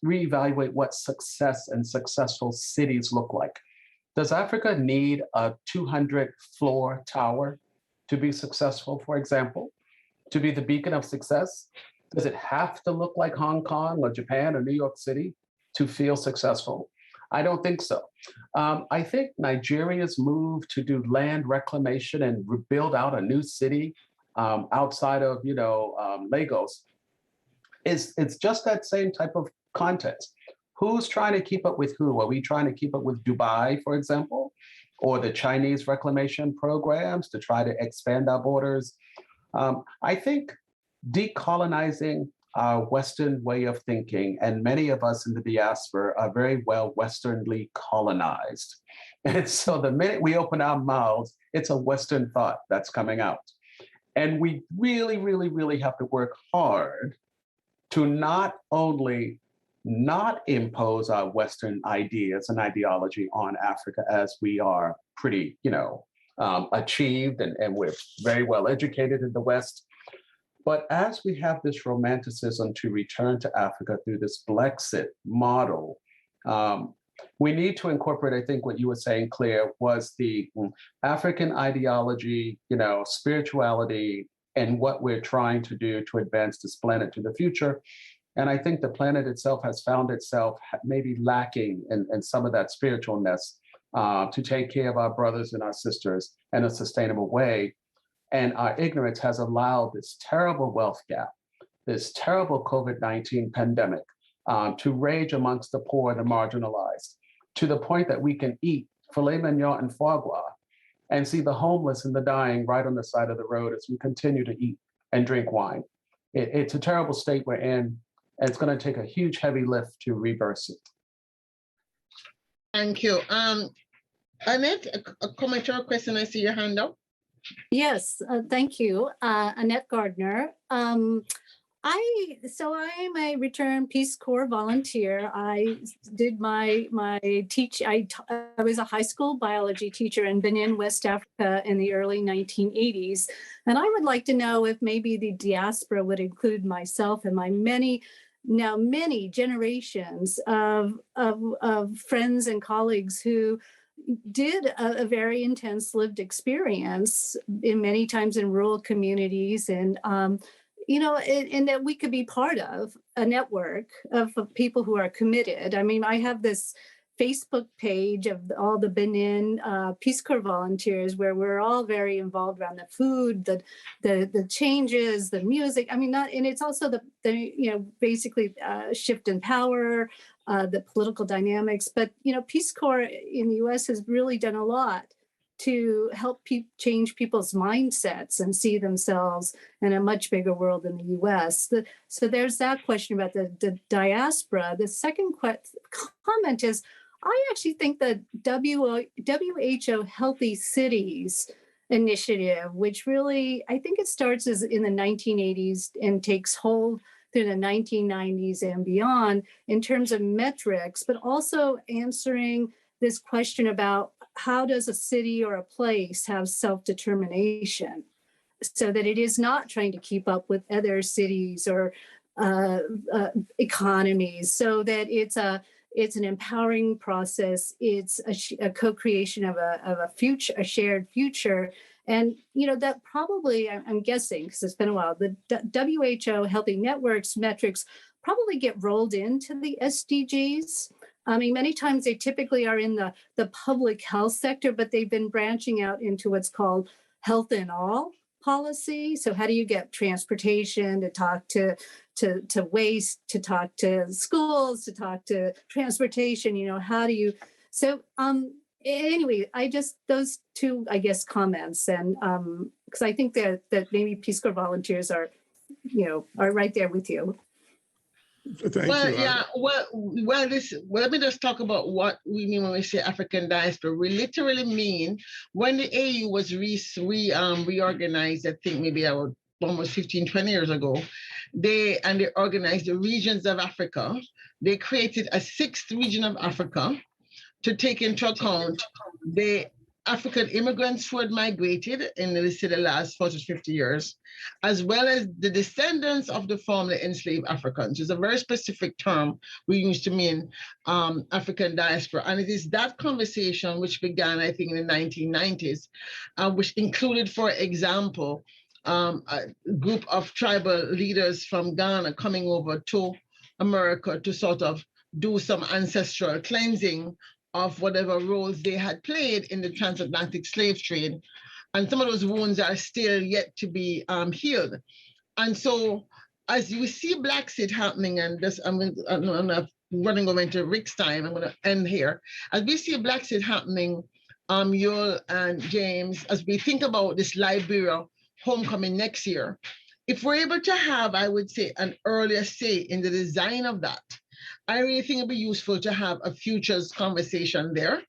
reevaluate what success and successful cities look like. Does Africa need a 200-floor tower to be successful, for example, to be the beacon of success? Does it have to look like Hong Kong or Japan or New York City to feel successful? I don't think so. I think Nigeria's move to do land reclamation and build out a new city outside of Lagos it's just that same type of context. Who's trying to keep up with who? Are we trying to keep up with Dubai, for example, or the Chinese reclamation programs to try to expand our borders? I think decolonizing our Western way of thinking, and many of us in the diaspora are very well Westernly colonized. And so the minute we open our mouths, it's a Western thought that's coming out. And we really, really, really have to work hard to not only not impose our Western ideas and ideology on Africa, as we are pretty, achieved and we're very well educated in the West, but as we have this romanticism to return to Africa through this Blexit model, We need to incorporate, I think what you were saying, Claire, was the African ideology, spirituality, and what we're trying to do to advance this planet to the future. And I think the planet itself has found itself maybe lacking in some of that spiritualness to take care of our brothers and our sisters in a sustainable way. And our ignorance has allowed this terrible wealth gap, this terrible COVID-19 pandemic to rage amongst the poor and the marginalized, to the point that we can eat filet mignon and foie gras and see the homeless and the dying right on the side of the road as we continue to eat and drink wine. It's a terrible state we're in, and it's going to take a huge heavy lift to reverse it. Thank you. Annette, a comment or a question? I see your hand up. Yes, thank you, Annette Gardner. I am a returned Peace Corps volunteer. I did my teach. I was a high school biology teacher in Benin, West Africa, in the early 1980s, and I would like to know if maybe the diaspora would include myself and my many generations of friends and colleagues who did a very intense lived experience in many times in rural communities, and and that we could be part of a network of people who are committed. I mean, I have this Facebook page of all the Benin Peace Corps volunteers where we're all very involved around the food, the changes, the music. I mean, and it's also the basically shift in power, the political dynamics. But Peace Corps in the U.S. has really done a lot to help change people's mindsets and see themselves in a much bigger world than the U.S. So there's that question about the diaspora. The second comment is, I actually think the WHO Healthy Cities initiative, which really, I think it starts in the 1980s and takes hold through the 1990s and beyond in terms of metrics, but also answering this question about how does a city or a place have self-determination so that it is not trying to keep up with other cities or economies, so that it's an empowering process. It's a co-creation of a future, a shared future. And, that probably, I'm guessing, because it's been a while, the WHO Healthy Networks metrics probably get rolled into the SDGs. I mean, many times they typically are in the public health sector, but they've been branching out into what's called health in all policy. So how do you get transportation to talk to waste, to talk to schools, to talk to transportation, how do you, so anyway, those two, I guess, comments. And because I think that maybe Peace Corps volunteers are right there with you. Thank you. Yeah. Let me just talk about what we mean when we say African diaspora. We literally mean when the AU was reorganized, I think maybe almost 15, 20 years ago, they organized the regions of Africa. They created a sixth region of Africa to take into account the African immigrants who had migrated in the last 40 to 50 years, as well as the descendants of the formerly enslaved Africans. It's a very specific term we use to mean African diaspora. And it is that conversation which began, I think, in the 1990s, which included, for example, a group of tribal leaders from Ghana coming over to America to sort of do some ancestral cleansing of whatever roles they had played in the transatlantic slave trade. And some of those wounds are still yet to be healed. And so as you see Blacksit happening, and this, I'm running over into Rick's time, I'm gonna end here. As we see Blacksit happening, Yul and James, as we think about this Liberia homecoming next year, if we're able to have, I would say, an earlier say in the design of that, I really think it'd be useful to have a futures conversation there,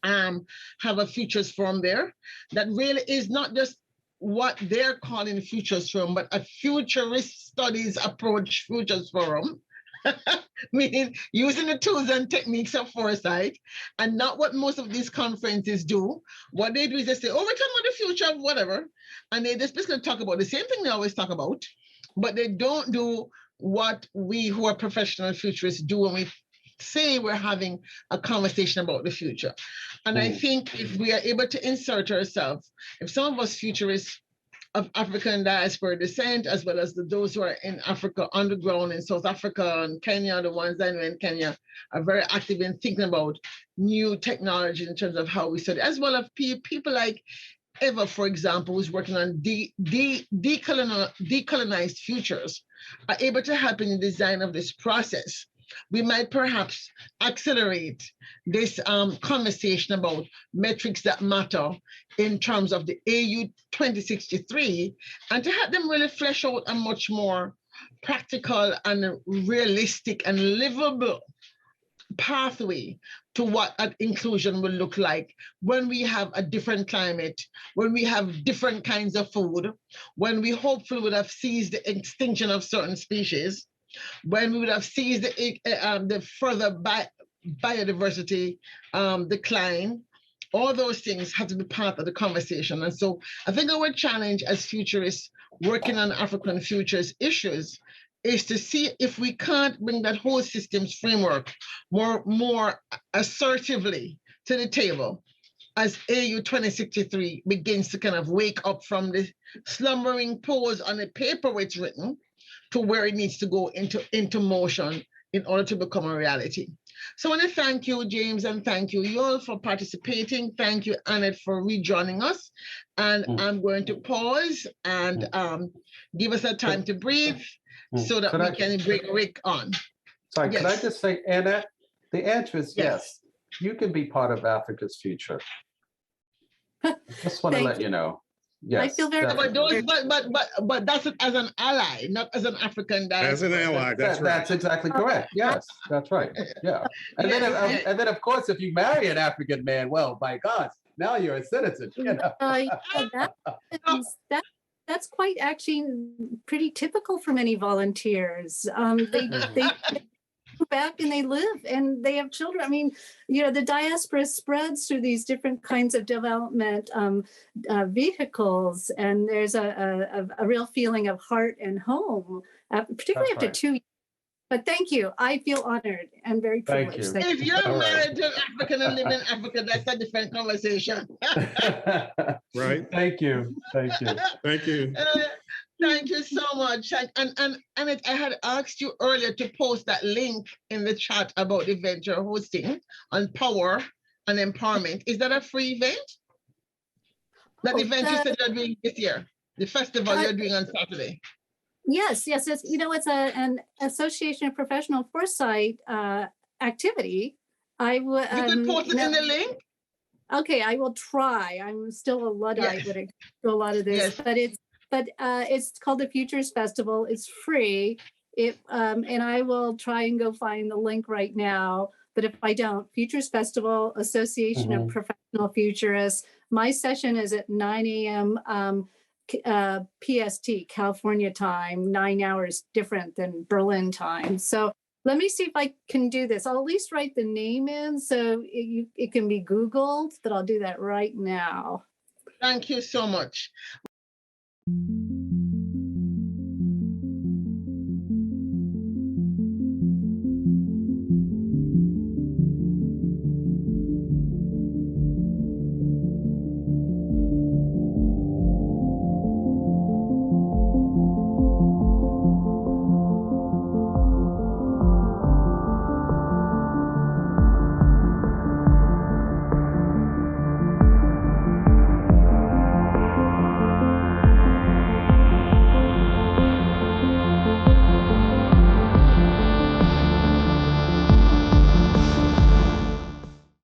have a futures forum there that really is not just what they're calling futures forum, but a futurist studies approach futures forum, meaning using the tools and techniques of foresight, and not what most of these conferences do. What they do is they say, oh, we're talking about the future of whatever, and they just basically talk about the same thing they always talk about, but they don't do what we who are professional futurists do when we say we're having a conversation about the future. And I think if we are able to insert ourselves, if some of us futurists of African diaspora descent, as well as those who are in Africa underground in South Africa and Kenya, the ones I know in Kenya, are very active in thinking about new technology in terms of how we study, as well as people like Eva, for example, who's working on decolonized futures, are able to help in the design of this process. We might perhaps accelerate this conversation about metrics that matter in terms of the AU 2063, and to help them really flesh out a much more practical and realistic and livable pathway to what an inclusion will look like when we have a different climate, when we have different kinds of food, when we hopefully would have ceased the extinction of certain species, when we would have seized the further biodiversity decline. All those things have to be part of the conversation. And so I think our challenge as futurists working on African futures issues is to see if we can't bring that whole systems framework more assertively to the table as AU 2063 begins to kind of wake up from the slumbering pose on the paper where it's written to where it needs to go into motion in order to become a reality. So I want to thank you, James, and thank you all for participating. Thank you, Annette, for rejoining us. And I'm going to pause and give us a time to breathe so that we can bring Rick on. Sorry, Yes. Can I just say, Annette, the answer is yes. You can be part of Africa's future. I just want to let you know. Yes, I feel very but that's as an ally, not as an African diaspora. As an ally, that's right. That's exactly correct. Yes, that's right. Yeah. And then of course, if you marry an African man, well, by God, now you're a citizen. You know? That's quite actually pretty typical for many volunteers. They go back and they live and they have children. I mean, you know, the diaspora spreads through these different kinds of development vehicles, and there's a real feeling of heart and home, particularly after 2 years. But thank you. I feel honored and very privileged. Thank you. If you're married to an African and live in Africa, that's a different conversation. Right. Thank you. Thank you. Thank you. Thank you so much. And I had asked you earlier to post that link in the chat about the event you're hosting on power and empowerment. Is that a free event? That event you said you're doing this year, the festival you're doing on Saturday. Yes. It's, you know, it's an Association of Professional Foresight activity. You could post it in the link? Okay, I will try. I'm still a Luddite when it comes to a lot of this, but it's called the Futures Festival. It's free. And I will try and go find the link right now. But if I don't, Futures Festival, Association of Professional Futurists. My session is at 9 a.m. PST, California time, 9 hours different than Berlin time. So let me see if I can do this. I'll at least write the name in so it can be Googled, but I'll do that right now. Thank you so much.